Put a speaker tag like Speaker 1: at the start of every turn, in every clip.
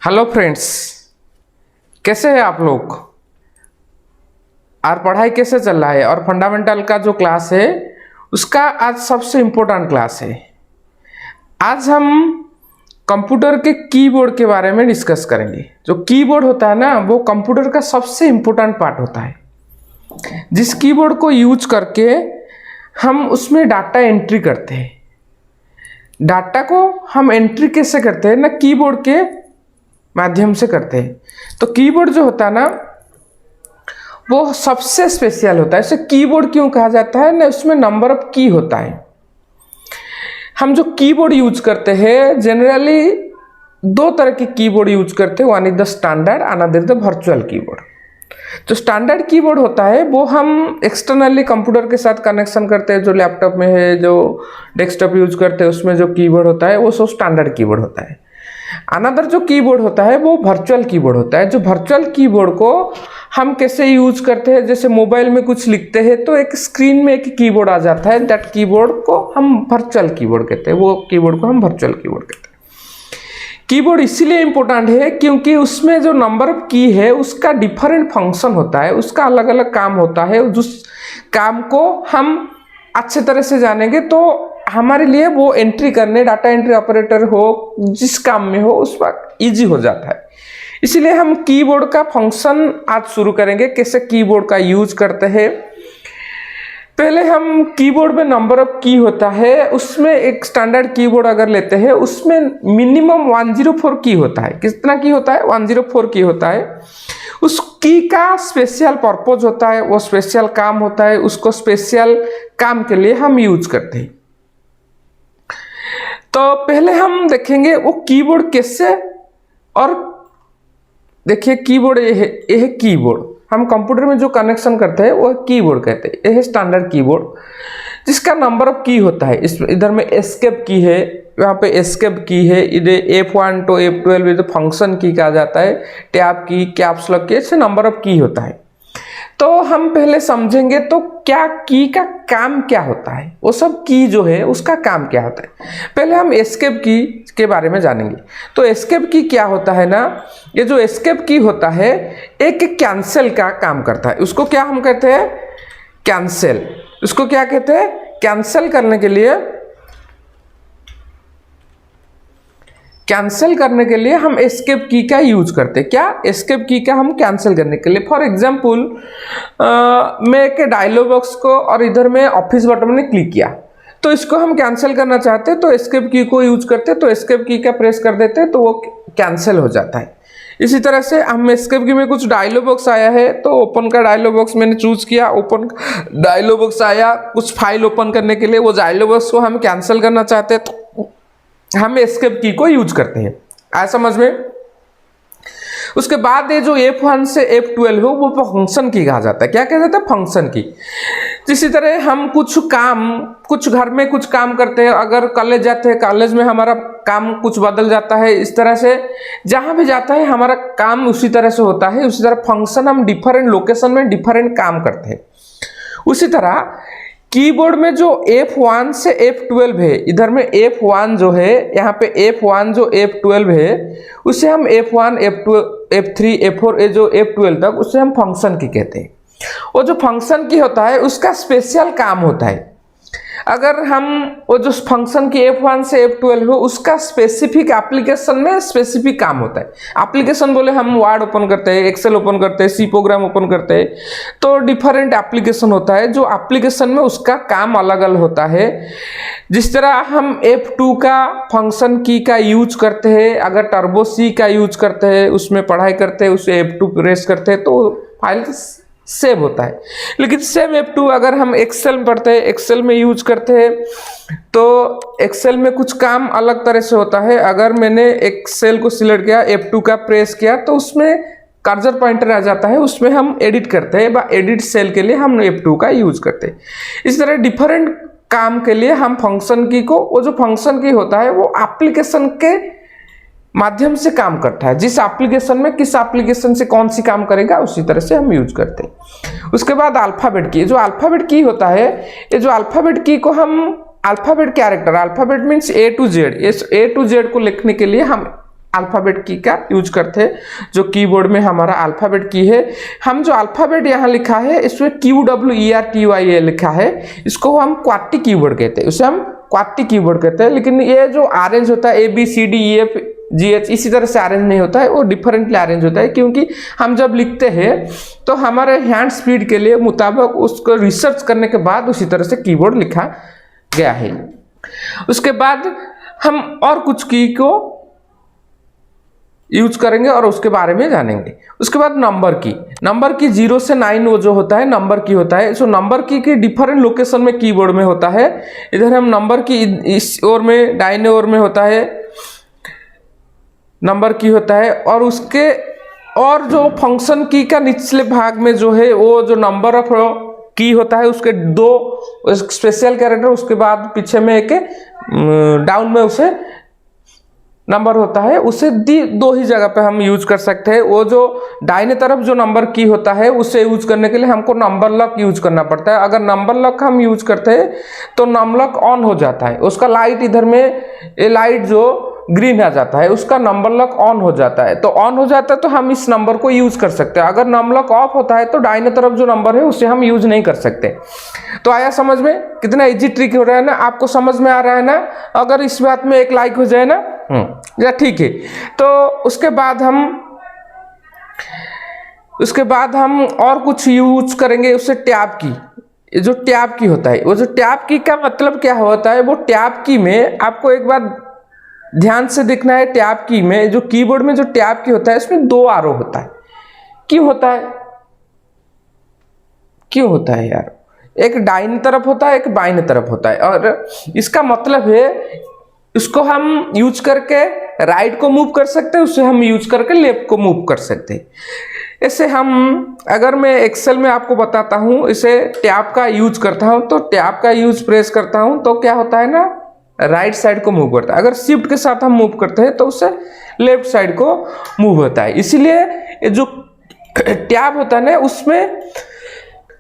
Speaker 1: Hello friends, कैसे हैं आप लोग। और पढ़ाई कैसे चल रहा है। और फंडामेंटल का जो क्लास है उसका आज सबसे इम्पोर्टेंट क्लास है। आज हम कंप्यूटर के कीबोर्ड के बारे में डिस्कस करेंगे। जो कीबोर्ड होता है ना, वो कंप्यूटर का सबसे इम्पोर्टेंट पार्ट होता है, जिस कीबोर्ड को यूज करके हम उसमें डाटा एंट्री करते हैं। डाटा को हम एंट्री कैसे करते हैं ना, कीबोर्ड के माध्यम से करते हैं। तो कीबोर्ड जो होता है ना, वो सबसे स्पेशल होता है। इसे कीबोर्ड क्यों कहा जाता है ना, उसमें नंबर ऑफ की होता है। हम जो कीबोर्ड यूज करते हैं, जनरली दो तरह के कीबोर्ड यूज करते हैं। One is the standard, another the virtual keyboard. जो स्टैंडर्ड कीबोर्ड होता है वो हम एक्सटर्नली कंप्यूटर के साथ कनेक्शन करते हैं। जो लैपटॉप में है, जो डेस्कटॉप यूज करते हैं, उसमें जो कीबोर्ड होता है वो सब स्टैंडर्ड कीबोर्ड होता है। अनदर जो कीबोर्ड होता है वो वर्चुअल कीबोर्ड होता है। जो वर्चुअल कीबोर्ड को हम कैसे यूज करते हैं, जैसे मोबाइल में कुछ लिखते हैं तो एक स्क्रीन में एक कीबोर्ड आ जाता है, दैट कीबोर्ड को हम वर्चुअल कीबोर्ड कहते हैं। वो कीबोर्ड को हम वर्चुअल कीबोर्ड कहते हैं। कीबोर्ड इसीलिए इंपॉर्टेंट है क्योंकि उसमें जो नंबर ऑफ की है उसका डिफरेंट फंक्शन होता है, उसका अलग अलग काम होता है। जिस काम को हम अच्छे तरह से जानेंगे तो हमारे लिए वो एंट्री करने, डाटा एंट्री ऑपरेटर हो, जिस काम में हो, उस वक्त ईजी हो जाता है। इसीलिए हम कीबोर्ड का फंक्शन आज शुरू करेंगे, कैसे कीबोर्ड का यूज करते हैं। पहले हम कीबोर्ड में नंबर ऑफ की होता है, उसमें एक स्टैंडर्ड कीबोर्ड अगर लेते हैं उसमें मिनिमम 104 की होता है। कितना की होता है? 104 की होता है। उस की का स्पेशल पर्पज होता है, वो स्पेशल काम होता है, उसको स्पेशल काम के लिए हम यूज करते हैं। तो पहले हम देखेंगे वो कीबोर्ड कैसे। और देखिए कीबोर्ड ये है कीबोर्ड। हम कंप्यूटर में जो कनेक्शन करते हैं वो कीबोर्ड कहते हैं। यह है स्टैंडर्ड कीबोर्ड जिसका नंबर ऑफ की होता है। इस इधर में एस्केप की है, यहाँ पे एस्केप की है, इधर F1 to F12 जो फंक्शन की कहा जाता है, टैब की, कैप्स लॉक की, ऐसे नंबर ऑफ की होता है। तो हम पहले समझेंगे तो क्या की का काम क्या होता है, वो सब की जो है उसका काम क्या होता है। पहले हम एस्केप की के बारे में जानेंगे। तो एस्केप की क्या होता है ना, ये जो एस्केप की होता है एक कैंसिल का काम करता है। उसको क्या हम कहते हैं? कैंसिल। उसको क्या कहते हैं? कैंसिल करने के लिए, कैंसिल करने के लिए हम एस्केप की का यूज करते हैं। क्या? एस्केप की का हम कैंसिल करने के लिए। फॉर एग्जांपल मैं एक डायलॉग बॉक्स को और इधर में ऑफिस बटन ने क्लिक किया, तो इसको हम कैंसिल करना चाहते हैं तो एस्केप की को यूज करते हैं। तो एस्केप की का प्रेस कर देते हैं तो वो कैंसिल हो जाता है। इसी तरह से हम एस्केप की में कुछ डायलॉग बॉक्स आया है तो ओपन का डायलॉग बॉक्स मैंने चूज किया, ओपन डायलॉग बॉक्स आया, कुछ फाइल ओपन करने के लिए वो डायलॉग बॉक्स को हम कैंसिल करना चाहते हैं तो हम एस्केप की को यूज करते हैं। आया समझ में? उसके बाद ये जो F1 से F12 हो वो फंक्शन की कहा जाता है। क्या कहा जाता है? फंक्शन की। इसी तरह हम कुछ घर में कुछ काम करते हैं, अगर कॉलेज जाते हैं, कॉलेज में हमारा काम कुछ बदल जाता है। इस तरह से जहां भी जाता है हमारा काम उसी तरह से होता है। उसी तरह फंक्शन हम डिफरेंट लोकेशन में डिफरेंट काम करते हैं। उसी तरह कीबोर्ड में जो F1 से F12 है, इधर में F1 जो है, यहाँ पे F1 जो F12 है उसे हम F1, F2, F3, F4 जो F12 तक उसे हम फंक्शन की कहते हैं। वो जो फंक्शन की होता है उसका स्पेशल काम होता है। अगर हम वो जो फंक्शन की F1 से F12 हो उसका स्पेसिफिक एप्लीकेशन में स्पेसिफिक काम होता है। एप्लीकेशन बोले हम वर्ड ओपन करते हैं, एक्सेल ओपन करते हैं, सी प्रोग्राम ओपन करते हैं, तो डिफरेंट एप्लीकेशन होता है। जो एप्लीकेशन में उसका काम अलग अलग होता है। जिस तरह हम F2 का फंक्शन की का यूज करते हैं, अगर टर्बो सी का यूज करते हैं, उसमें पढ़ाई करते हैं, उसे F2 प्रेस करते हैं तो फाइल सेव होता है। लेकिन सेम F2 अगर हम एक्सेल में पढ़ते हैं, एक्सेल में यूज करते हैं, तो एक्सेल में कुछ काम अलग तरह से होता है। अगर मैंने एक्सेल को सिलेक्ट किया, F2 का प्रेस किया, तो उसमें कर्सर पॉइंटर आ जाता है, उसमें हम एडिट करते हैं। एडिट सेल के लिए हम F2 का यूज करते हैं। इस तरह डिफरेंट काम के लिए हम फंक्शन की को, वो जो फंक्शन की होता है वो एप्लीकेशन के माध्यम से काम करता है। जिस एप्लीकेशन में किस एप्लीकेशन से कौन सी काम करेगा उसी तरह से हम यूज करते हैं। उसके बाद अल्फाबेट की, जो अल्फाबेट की होता है, ये जो अल्फाबेट की को हम alphabet character, alphabet means A to Z, इस A to Z को लिखने के लिए हम अल्फ़ाबेट की का यूज करते हैं, जो कीबोर्ड में हमारा अल्फ़ाबेट की है। हम जो अल्फ़ाबेट यहाँ लिखा है इसमें QWERTY लिखा है, इसको हम क्वार्टी कीबोर्ड कहते हैं, उसे हम क्वार्टी कीबोर्ड कहते हैं। लेकिन ये जो अरेंज होता है ABCDEFGH इसी तरह से अरेंज नहीं होता है, वो डिफरेंटली अरेंज होता है, क्योंकि हम जब लिखते हैं तो हमारे हैंड स्पीड के लिए मुताबिक उसको रिसर्च करने के बाद उसी तरह से कीबोर्ड लिखा गया है। उसके बाद हम और कुछ की को यूज करेंगे और उसके बारे में जानेंगे। उसके बाद नंबर की 0 से 9 वो जो होता है नंबर की होता है। सो नंबर की डिफरेंट लोकेशन में कीबोर्ड में होता है। इधर हम नंबर की इस ओर में दाहिने ओर में होता है नंबर की होता है, और उसके और जो फंक्शन की का निचले भाग में जो है वो जो नंबर ऑफ की होता है, उसके 2 स्पेशल कैरेक्टर, उसके बाद पीछे में एक डाउन में उसे नंबर होता है, उसे 2 ही जगह पे हम यूज कर सकते हैं। वो जो दाहिने तरफ जो नंबर की होता है उसे यूज करने के लिए हमको नंबर लॉक यूज करना पड़ता है। अगर नंबर लॉक हम यूज करते हैं तो नंबर लॉक ऑन हो जाता है, उसका लाइट इधर में ये लाइट जो ग्रीन आ जाता है उसका नंबर लॉक ऑन हो जाता है। तो ऑन हो जाता है तो हम इस नंबर को यूज कर सकते हैं। अगर नंबर लॉक ऑफ होता है तो दाहिने तरफ जो नंबर है उसे हम यूज नहीं कर सकते। तो आया समझ में? कितना इजी ट्रिक हो रहा है ना, आपको समझ में आ रहा है ना? अगर इस बात में एक लाइक हो जाए ना, या ठीक है। तो उसके बाद हम और कुछ यूज करेंगे, उससे टैब की। जो टैब की होता है, वो जो टैब की का मतलब क्या होता है, वो टैब की में आपको एक बात ध्यान से देखना है। टैब की में जो कीबोर्ड में जो टैब की होता है इसमें 2 आरो होता है। क्यों होता है? क्यों होता है यार? एक दाहिनी तरफ होता है, एक बाईं तरफ होता है, और इसका मतलब है उसको हम यूज करके राइट को मूव कर सकते हैं, उसे हम यूज करके लेफ्ट को मूव कर सकते हैं। ऐसे हम, अगर मैं एक्सेल में आपको बताता हूं, इसे टैब का यूज करता हूं, तो टैब का यूज प्रेस करता हूं तो क्या होता है ना, राइट साइड को मूव करता है। अगर शिफ्ट के साथ हम मूव करते हैं तो उससे लेफ्ट साइड को मूव होता है। इसीलिए जो टैब होता है ना उसमें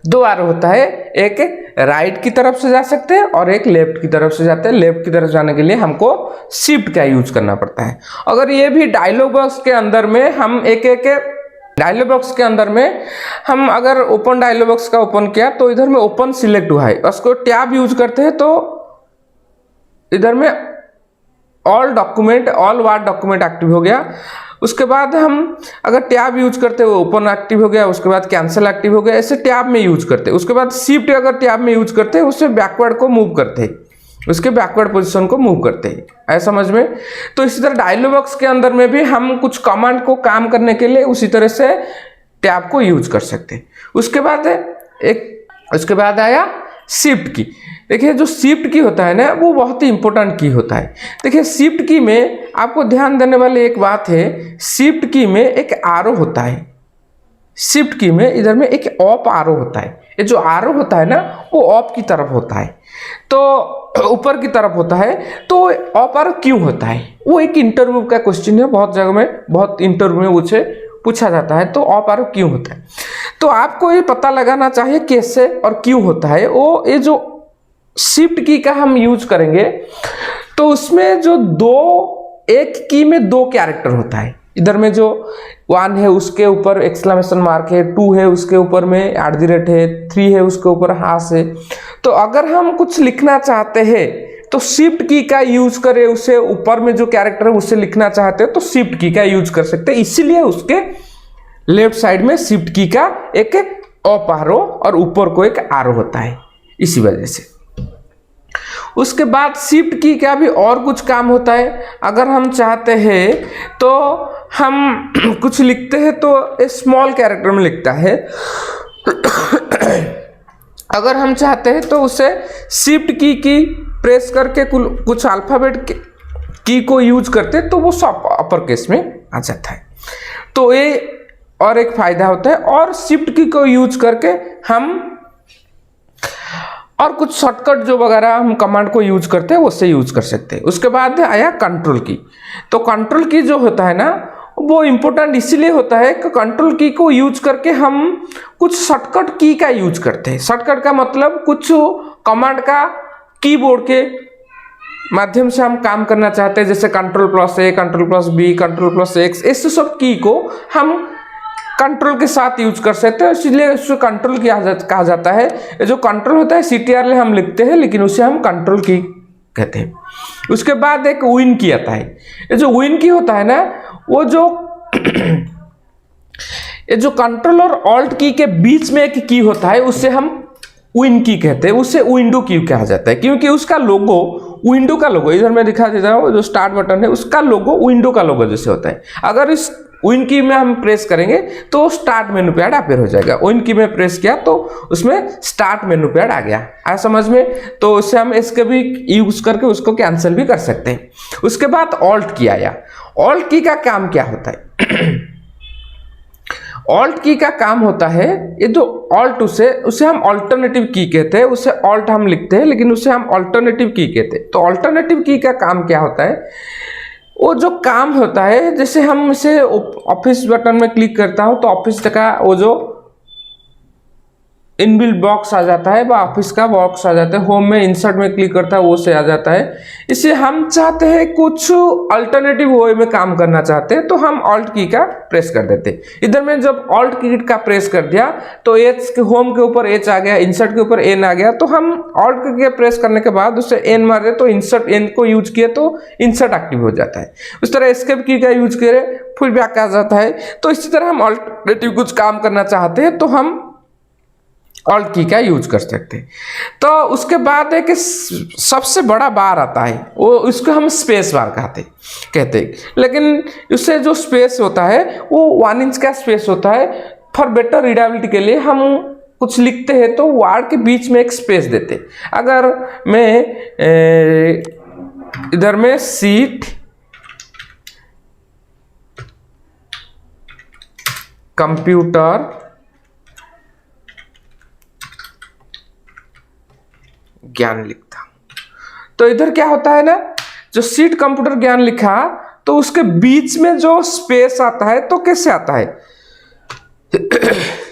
Speaker 1: 2 आरो होता है, एक राइट की तरफ से जा सकते हैं और एक लेफ्ट की तरफ से जाते हैं। लेफ्ट की तरफ जाने के लिए हमको शिफ्ट का यूज करना पड़ता है। अगर ये भी डायलॉग बॉक्स के अंदर में हम डायलॉग बॉक्स के अंदर में हम अगर ओपन डायलॉग बॉक्स का ओपन किया तो इधर में ओपन सिलेक्ट हुआ है, उसको टैब यूज करते हैं तो इधर में ऑल वार्ड डॉक्यूमेंट एक्टिव हो गया। उसके बाद हम अगर टैब यूज करते हैं वो ओपन एक्टिव हो गया, उसके बाद कैंसिल एक्टिव हो गया। ऐसे टैब में यूज करते हैं। उसके बाद शिफ्ट अगर टैब में यूज करते हैं उससे बैकवर्ड को मूव करते हैं, उसके बैकवर्ड पोजीशन को मूव करते हैं। ऐसा समझ में? तो इसी तरह डायलॉग बॉक्स के अंदर में भी हम कुछ कमांड को काम करने के लिए उसी तरह से टैब को यूज कर सकते हैं। उसके बाद आया शिफ्ट की। देखिए जो शिफ्ट की होता है ना वो बहुत ही इंपॉर्टेंट की होता है। देखिए शिफ्ट की में आपको ध्यान देने वाली एक बात है, शिफ्ट की में एक आरो होता है। शिफ्ट की में इधर में एक ऑप आरो होता है। ये जो आरो होता है ना वो ऑप की तरफ होता है, तो ऊपर की तरफ होता है। तो ऑप आरो क्यों होता है? वो एक इंटरव्यू का क्वेश्चन है, बहुत जगह में, बहुत इंटरव्यू में उसे पूछा जाता है। तो ऑप आरो क्यों होता है, तो आपको ये पता लगाना चाहिए कैसे और क्यों होता है। वो ये जो शिफ्ट की का हम यूज करेंगे तो उसमें जो एक की में 2 कैरेक्टर होता है। इधर में जो 1 है उसके ऊपर एक्सक्लेमेशन मार्क है, 2 है उसके ऊपर में @ है, 3 है उसके ऊपर हाश है। तो अगर हम कुछ लिखना चाहते हैं तो शिफ्ट की का यूज करें, उसे ऊपर में जो कैरेक्टर है उसे लिखना चाहते हैं तो शिफ्ट की का यूज कर सकते हैं। इसीलिए उसके लेफ्ट साइड में शिफ्ट की का एक अप आरो और ऊपर को एक आरो होता है, इसी वजह से। उसके बाद शिफ्ट की का भी और कुछ काम होता है। अगर हम चाहते हैं तो हम कुछ लिखते हैं तो स्मॉल कैरेक्टर में लिखता है। अगर हम चाहते हैं तो उसे शिफ्ट की प्रेस करके कुछ अल्फाबेट की को यूज करते तो वो सब अपर केस में आ जाता है। तो ये और एक फायदा होता है। और शिफ्ट की को यूज करके हम और कुछ शॉर्टकट जो वगैरह हम कमांड को यूज करते हैं उससे यूज कर सकते हैं। उसके बाद आया कंट्रोल की। तो कंट्रोल की जो होता है ना वो इम्पोर्टेंट इसीलिए होता है कि कंट्रोल की को यूज करके हम कुछ शॉर्टकट की का यूज करते हैं। शॉर्टकट का मतलब कुछ कमांड का कीबोर्ड के माध्यम से हम काम करना चाहते हैं, जैसे Ctrl+A, Ctrl+B, Ctrl+X, इस सब की को हम कंट्रोल के साथ यूज कर सकते हैं, इसलिए उसको कंट्रोल की कहा जाता है। ये जो कंट्रोल होता है CTRL हम लिखते हैं, लेकिन उसे हम कंट्रोल की कहते हैं। उसके बाद एक विन की आता है। ये जो विन की होता है ना, वो जो ये जो कंट्रोल और ऑल्ट की के बीच में एक की होता है, उससे हम विन की कहते हैं, उससे विंडो की कहा जाता है, क्योंकि उसका लोगो विंडो का लोगो, इधर मैं दिखा देता हूँ, जो स्टार्ट बटन है उसका लोगो विंडो का लोगो जैसे होता है। अगर इस विन की में हम प्रेस करेंगे तो स्टार्ट मेनू पैड अपेयर हो जाएगा। विन की में प्रेस किया तो उसमें स्टार्ट मेनू पैड आ गया। आया समझ में? तो उससे हम इसके भी यूज करके उसको कैंसिल भी कर सकते हैं। उसके बाद ऑल्ट की आया। ऑल्ट की का काम क्या होता है? ऑल्ट की का काम होता है, ये जो ऑल्ट उसे हम ऑल्टरनेटिव की कहते हैं, उसे ऑल्ट हम लिखते हैं, लेकिन उसे हम ऑल्टरनेटिव की कहते हैं। तो ऑल्टरनेटिव की का काम क्या होता है? वो जो काम होता है, जैसे हम इसे ऑफिस बटन में क्लिक करता हूं तो ऑफिस का वो जो इनबिल्ट बॉक्स आ जाता है, ऑफिस का बॉक्स आ जाता है। होम में इंसर्ट में क्लिक करता है वो से आ जाता है। इसे हम चाहते हैं कुछ अल्टरनेटिव वे में काम करना चाहते हैं, तो हम ऑल्ट की का प्रेस कर देते हैं। इधर में जब ऑल्ट की का प्रेस कर दिया तो एच के होम के ऊपर एच आ गया, इंसर्ट के ऊपर एन आ गया। तो हम ऑल्ट की प्रेस करने के बाद उसे एन मारे तो इंसर्ट, एन को यूज किए तो इंसर्ट एक्टिव हो जाता है। उस तरह एस्केप की का यूज करें फिर बैक आ जाता है। तो इसी तरह हम अल्टरनेटिव कुछ काम करना चाहते हैं तो हम ऑल्ट की का यूज कर सकते हैं। तो उसके बाद है कि सबसे बड़ा बार आता है, वो इसको हम स्पेस बार कहते हैं, लेकिन उससे जो स्पेस होता है वो 1 इंच का स्पेस होता है। फॉर बेटर रीडेबिलिटी के लिए हम कुछ लिखते हैं तो वर्ड के बीच में एक स्पेस देते हैं। अगर मैं इधर में सीट कंप्यूटर ज्ञान लिखता, तो इधर क्या होता है ना, जो सीट कंप्यूटर ज्ञान लिखा तो उसके बीच में जो स्पेस आता है तो कैसे आता है?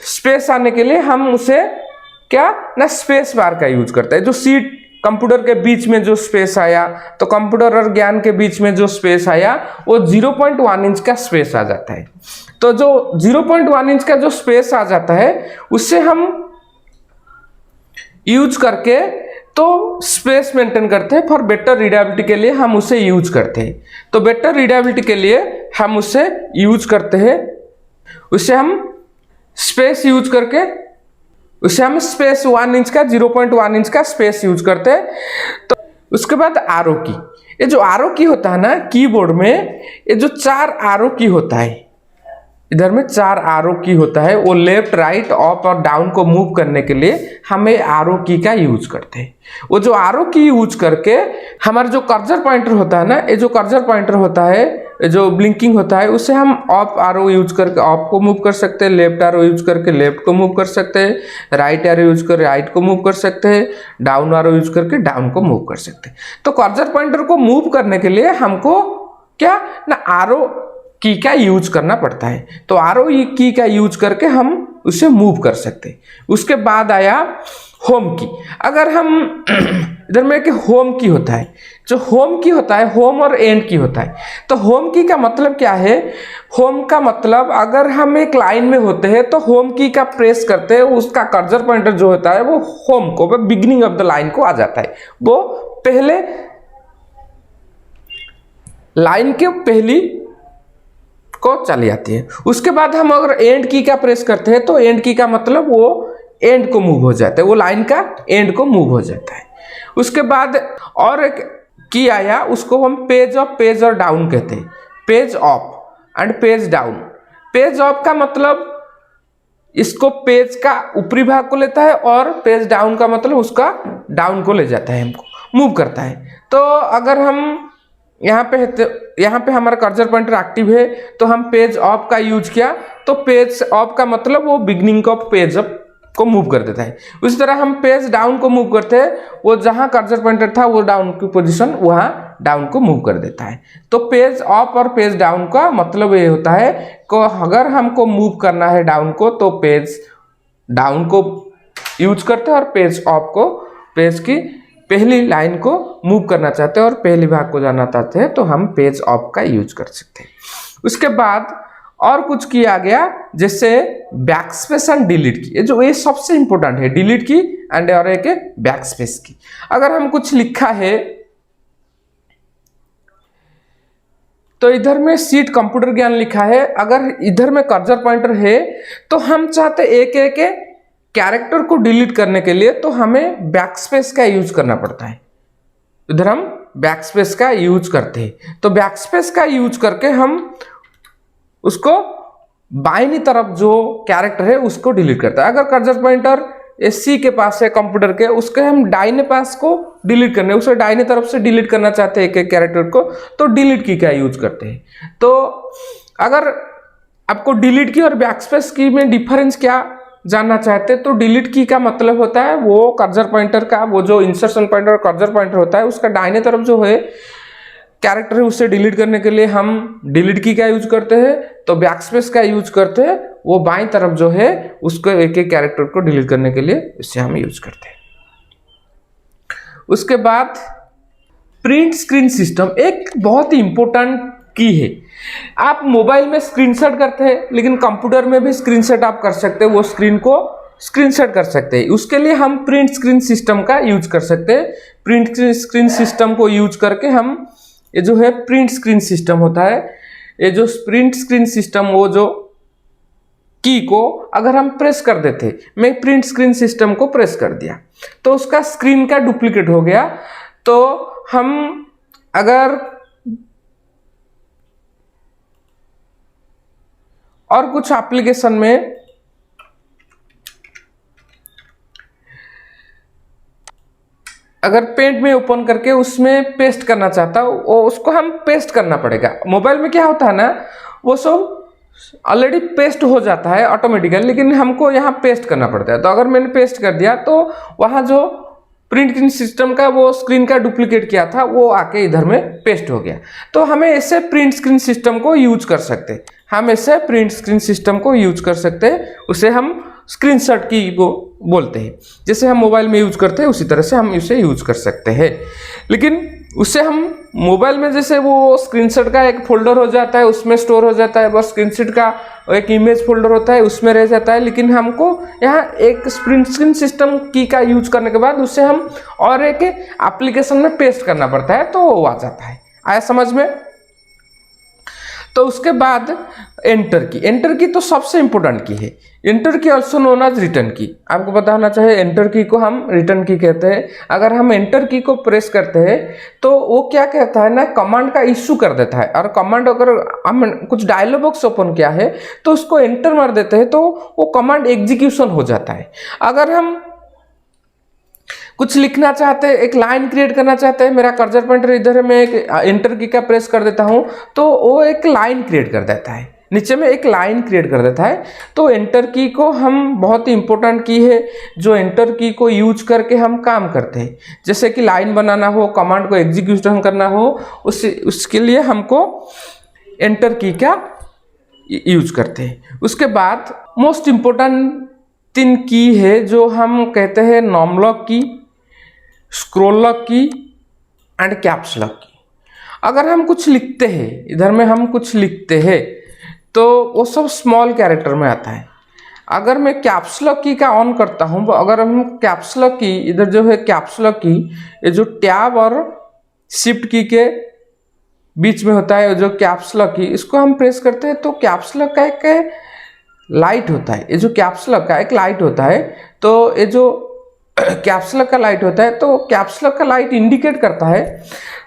Speaker 1: स्पेस आने के लिए हम उसे क्या ना स्पेस बार का यूज करते हैं। जो सीट कंप्यूटर के बीच में जो स्पेस आया, तो कंप्यूटर और ज्ञान के बीच में जो स्पेस आया वो 0.1 इंच का स्पेस आ जाता है। तो जो 0.1 इंच का जो स्पेस आ जाता है उससे हम यूज करके तो स्पेस मेंटेन करते हैं। फॉर बेटर रीडेबिलिटी के लिए हम उसे यूज करते हैं। तो बेटर रीडेबिलिटी के लिए हम उसे यूज करते हैं, उसे हम स्पेस यूज करके उसे हम स्पेस 1 इंच का 0.1 इंच का स्पेस यूज करते हैं। तो उसके बाद आरो की, ये जो आरो की होता है ना कीबोर्ड में, ये जो 4 आरो की होता है, इधर में 4 आरो की होता है, वो लेफ्ट राइट अप और डाउन को मूव करने के लिए हमें आरो की का यूज करते हैं। वो जो आरो की यूज करके हमारा जो कर्सर पॉइंटर होता है ना, ये जो कर्सर पॉइंटर होता है, जो ब्लिंकिंग होता है, उसे हम अप आरो यूज करके अप को मूव कर सकते हैं, लेफ्ट आरो यूज करके लेफ्ट को मूव कर सकते हैं, राइट आरो यूज कर राइट को मूव कर सकते हैं, डाउन आरो यूज करके डाउन को मूव कर सकते हैं। तो कर्सर पॉइंटर को मूव करने के लिए हमको क्या ना आरो की का यूज करना पड़ता है। तो आरो की का यूज करके हम उसे मूव कर सकते हैं। उसके बाद आया होम की। अगर हम इधर में कि होम की होता है, जो होम की होता है होम और एंड की होता है। तो होम की का मतलब क्या है? होम का मतलब अगर हम एक लाइन में होते हैं तो होम की का प्रेस करते हैं, उसका कर्सर पॉइंटर जो होता है वो होम को बिगिनिंग ऑफ द लाइन को आ जाता है, वो पहले लाइन के पहली को चली जाती है। उसके बाद हम अगर एंड की का प्रेस करते हैं तो एंड की का मतलब वो एंड को मूव हो जाता है, वो लाइन का एंड को मूव हो जाता है। उसके बाद और एक की आया, उसको हम पेज अप पेज और डाउन कहते हैं। Page up and page down. Page up का मतलब इसको पेज का ऊपरी भाग को लेता है और पेज डाउन का मतलब उसका डाउन को ले जाता है, हमको मूव करता है। तो अगर हम यहाँ पे हमारा कर्सर पॉइंटर एक्टिव है तो हम पेज अप का यूज किया, तो पेज अप का मतलब वो बिगिनिंग ऑफ पेज अप को मूव कर देता है। उसी तरह हम पेज डाउन को मूव करते हैं, वो जहाँ कर्सर पॉइंटर था वो डाउन की पोजीशन वहाँ डाउन को मूव कर देता है। तो पेज अप और पेज डाउन का मतलब ये होता है कि अगर हमको मूव करना है डाउन को तो पेज डाउन को यूज करते हैं और पेज अप को पेज की पहली लाइन को मूव करना चाहते हैं और पहली भाग को जाना चाहते हैं तो हम पेज अप का यूज कर सकते हैं। उसके बाद और कुछ किया गया जैसे बैकस्पेस एंड डिलीट की, ये सबसे इंपॉर्टेंट है, डिलीट की एंड और एक बैकस्पेस की। अगर हम कुछ लिखा है तो इधर में सीट कंप्यूटर ज्ञान लिखा है, अगर इधर में कर्सर पॉइंटर है तो हम चाहते एक एक कैरेक्टर को डिलीट करने के लिए तो हमें बैकस्पेस का यूज करना पड़ता है। इधर हम बैकस्पेस का यूज करते हैं, तो बैकस्पेस का यूज करके हम उसको बाईं तरफ जो कैरेक्टर है उसको डिलीट करता है। अगर कर्सर पॉइंटर सी के पास है कंप्यूटर के, उसके हम दाहिने पास को डिलीट करने, उसे दाहिने तरफ से डिलीट करना चाहते हैं एक एक कैरेक्टर को, तो डिलीट की का यूज करते हैं। तो अगर आपको डिलीट की और बैकस्पेस की में डिफरेंस क्या जानना चाहते हैं तो डिलीट की का मतलब होता है वो कर्सर पॉइंटर का, वो जो इंसर्शन पॉइंटर और कर्सर पॉइंटर होता है उसका दाहिने तरफ जो है कैरेक्टर है उसे डिलीट करने के लिए हम डिलीट की का यूज करते हैं, तो बैकस्पेस का यूज करते हैं वो बाईं तरफ जो है उसको एक एक कैरेक्टर को डिलीट करने के लिए इसे हम यूज करते हैं। उसके बाद प्रिंट स्क्रीन सिस्टम एक बहुत ही इंपॉर्टेंट की है। आप मोबाइल में स्क्रीनशॉट करते हैं लेकिन कंप्यूटर में भी स्क्रीनशॉट आप कर सकते हैं, वो स्क्रीन को स्क्रीनशॉट कर सकते हैं। उसके लिए हम प्रिंट स्क्रीन सिस्टम का यूज कर सकते हैं। प्रिंट स्क्रीन सिस्टम को यूज करके हम ये जो है प्रिंट स्क्रीन सिस्टम होता है, ये जो प्रिंट स्क्रीन सिस्टम वो जो की को अगर हम प्रेस कर देते, मैं प्रिंट स्क्रीन सिस्टम को प्रेस कर दिया तो उसका स्क्रीन का डुप्लीकेट हो गया। तो हम अगर और कुछ एप्लीकेशन में अगर पेंट में ओपन करके उसमें पेस्ट करना चाहता हूँ, उसको हम पेस्ट करना पड़ेगा। मोबाइल में क्या होता है ना, वो सब ऑलरेडी पेस्ट हो जाता है ऑटोमेटिकली, लेकिन हमको यहाँ पेस्ट करना पड़ता है। तो अगर मैंने पेस्ट कर दिया तो वहाँ जो प्रिंट स्क्रीन सिस्टम का वो स्क्रीन का डुप्लीकेट किया था वो आके इधर में पेस्ट हो गया। तो हमें ऐसे प्रिंट स्क्रीन सिस्टम को यूज कर सकते हैं, हम ऐसे प्रिंट स्क्रीन सिस्टम को यूज कर सकते हैं, उसे हम स्क्रीनशॉट की वो बोलते हैं। जैसे हम मोबाइल में यूज करते हैं उसी तरह से हम इसे यूज कर सकते हैं। लेकिन उससे हम मोबाइल में जैसे वो स्क्रीनशॉट का एक फोल्डर हो जाता है उसमें स्टोर हो जाता है, बस स्क्रीनशॉट का एक इमेज फोल्डर होता है उसमें रह जाता है। लेकिन हमको यहाँ एक प्रिंट स्क्रीन सिस्टम की का यूज करने के बाद उससे हम और एक एप्लीकेशन में पेस्ट करना पड़ता है तो वो आ जाता है। आया समझ में? तो उसके बाद एंटर की तो सबसे इंपॉर्टेंट की है। एंटर की ऑल्सो नोन एज रिटर्न की, आपको पता होना चाहिए। एंटर की को हम रिटर्न की कहते हैं। अगर हम एंटर की को प्रेस करते हैं तो वो क्या कहता है ना, कमांड का इश्यू कर देता है। और कमांड अगर हम कुछ डायलॉग बॉक्स ओपन किया है तो उसको एंटर मार देते हैं तो वो कमांड एग्जीक्यूशन हो जाता है। अगर हम कुछ लिखना चाहते हैं, एक लाइन क्रिएट करना चाहते हैं, मेरा कर्सर पॉइंटर इधर है, मैं एक एंटर की का प्रेस कर देता हूं तो वो एक लाइन क्रिएट कर देता है, नीचे में एक लाइन क्रिएट कर देता है। तो एंटर की को हम बहुत ही इंपॉर्टेंट की है जो एंटर की को यूज करके हम काम करते हैं। जैसे कि लाइन बनाना हो, कमांड को एग्जीक्यूशन करना हो, उसके लिए हमको एंटर की का यूज करते हैं। उसके बाद मोस्ट इंपॉर्टेंट 3 की है जो हम कहते हैं नॉर्म लॉक की, स्क्रॉल लॉक की एंड कैप्स लॉक की। अगर हम कुछ लिखते हैं, इधर में हम कुछ लिखते हैं तो वो सब स्मॉल कैरेक्टर में आता है। अगर मैं कैप्स लॉक की का ऑन करता हूँ, अगर हम कैप्स लॉक की इधर जो है कैप्स लॉक की, ये जो टैब और शिफ्ट की के बीच में होता है जो कैप्स लॉक की, इसको हम प्रेस करते हैं तो कैप्स लॉक का एक लाइट होता है। ये जो कैप्स लॉक का एक लाइट होता है, तो ये जो कैप्स लॉक का लाइट होता है तो कैप्स लॉक का लाइट इंडिकेट करता है।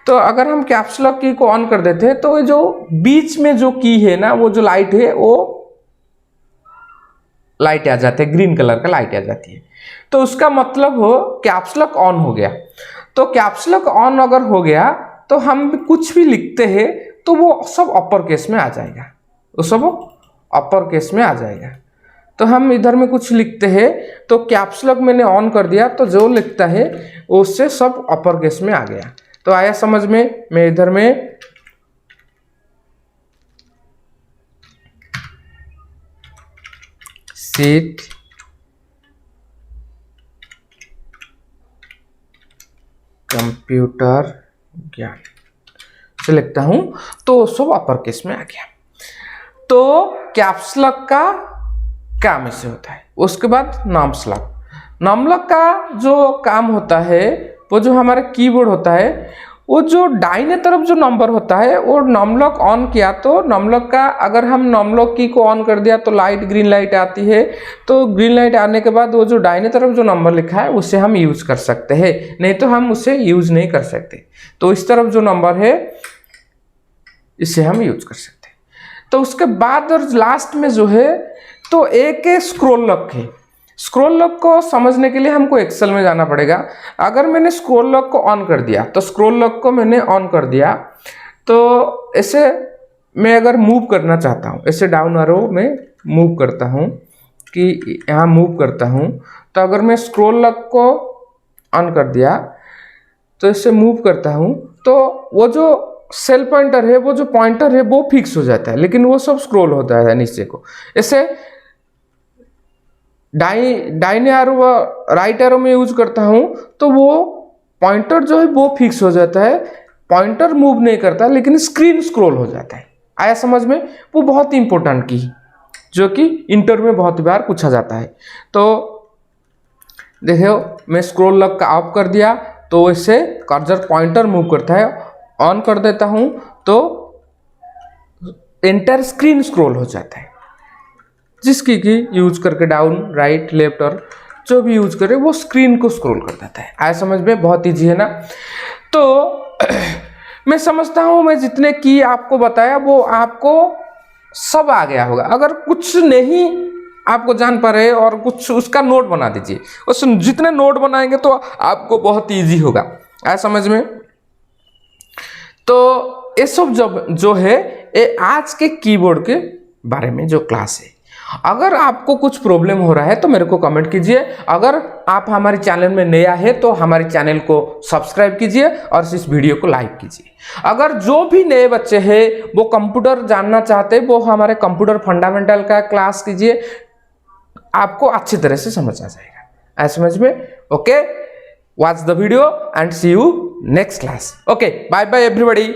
Speaker 1: तो अगर हम कैप्स लॉक की को ऑन कर देते हैं तो जो बीच में जो की है ना, वो जो लाइट है वो लाइट आ जाती है, ग्रीन कलर का लाइट आ जाती है। तो उसका मतलब हो कैप्स लॉक ऑन हो गया। तो कैप्स लॉक ऑन अगर हो गया तो हम कुछ भी लिखते हैं तो वो सब अपर केस में आ जाएगा, वो सब अपर केस में आ जाएगा। तो हम इधर में कुछ लिखते हैं तो कैप्स लॉक मैंने ऑन कर दिया तो जो लिखता है उससे सब अपर केस में आ गया। तो आया समझ में? मैं इधर में सीट कंप्यूटर ज्ञान से लिखता हूं तो सब अपर केस में आ गया। तो कैप्स लॉक का काम इससे होता है। उसके बाद नॉर्म्स लॉक, नॉर्म लॉक का जो काम होता है वो जो हमारा कीबोर्ड होता है, वो जो दाहिने तरफ जो नंबर होता है वो नॉर्म लॉक ऑन किया तो नॉर्म लॉक का, अगर हम नॉर्म लॉक की को ऑन कर दिया तो लाइट ग्रीन लाइट आती है। तो ग्रीन लाइट आने के बाद वो जो दाहिने तरफ जो नंबर लिखा है उसे हम यूज कर सकते हैं, नहीं तो हम उसे यूज नहीं कर सकते। तो इस तरफ जो नंबर है इसे हम यूज कर सकते हैं। तो उसके बाद और लास्ट में जो है तो एक स्क्रॉल लॉक है। स्क्रॉल लॉक को समझने के लिए हमको एक्सेल में जाना पड़ेगा। अगर मैंने स्क्रॉल लॉक को ऑन कर दिया तो स्क्रॉल लॉक को मैंने ऑन कर दिया तो ऐसे मैं अगर मूव करना चाहता हूँ, ऐसे डाउन एरो में मूव करता हूँ कि यहाँ मूव करता हूँ, तो अगर मैं स्क्रॉल लॉक को ऑन कर दिया तो इससे मूव करता हूँ तो वो जो सेल पॉइंटर है, वो जो पॉइंटर है वो फिक्स हो जाता है, लेकिन वो सब स्क्रॉल होता है नीचे को। ऐसे दाहिने एरो व राइट एरो में यूज करता हूं तो वो पॉइंटर जो है वो फिक्स हो जाता है, पॉइंटर मूव नहीं करता लेकिन स्क्रीन स्क्रॉल हो जाता है। आया समझ में? वो बहुत इंपॉर्टेंट की जो कि इंटर में बहुत बार पूछा जाता है। तो देखो मैं स्क्रॉल लॉक का ऑफ कर दिया तो इससे कर्सर पॉइंटर मूव करता है, ऑन कर देता हूं तो एंटायर स्क्रीन स्क्रॉल हो जाता है। जिसकी की यूज करके डाउन राइट लेफ्ट और जो भी यूज करे वो स्क्रीन को स्क्रॉल कर देता है। आया समझ में? बहुत ईजी है ना। तो मैं समझता हूं मैं जितने की आपको बताया वो आपको सब आ गया होगा। अगर कुछ नहीं आपको जान पा रहे और कुछ उसका नोट बना दीजिए, उस जितने नोट बनाएंगे तो आपको बहुत ईजी होगा। आया समझ में? तो ये सब जो है ये आज के कीबोर्ड के बारे में जो क्लास है। अगर आपको कुछ प्रॉब्लम हो रहा है तो मेरे को कमेंट कीजिए। अगर आप हमारे चैनल में नया है तो हमारे चैनल को सब्सक्राइब कीजिए और इस वीडियो को लाइक कीजिए। अगर जो भी नए बच्चे हैं वो कंप्यूटर जानना चाहते हैं वो हमारे कंप्यूटर फंडामेंटल का क्लास कीजिए, आपको अच्छी तरह से समझ आ जाएगा। ऐसे समझ में? Okay, watch the video and see you next class. Okay, bye bye everybody.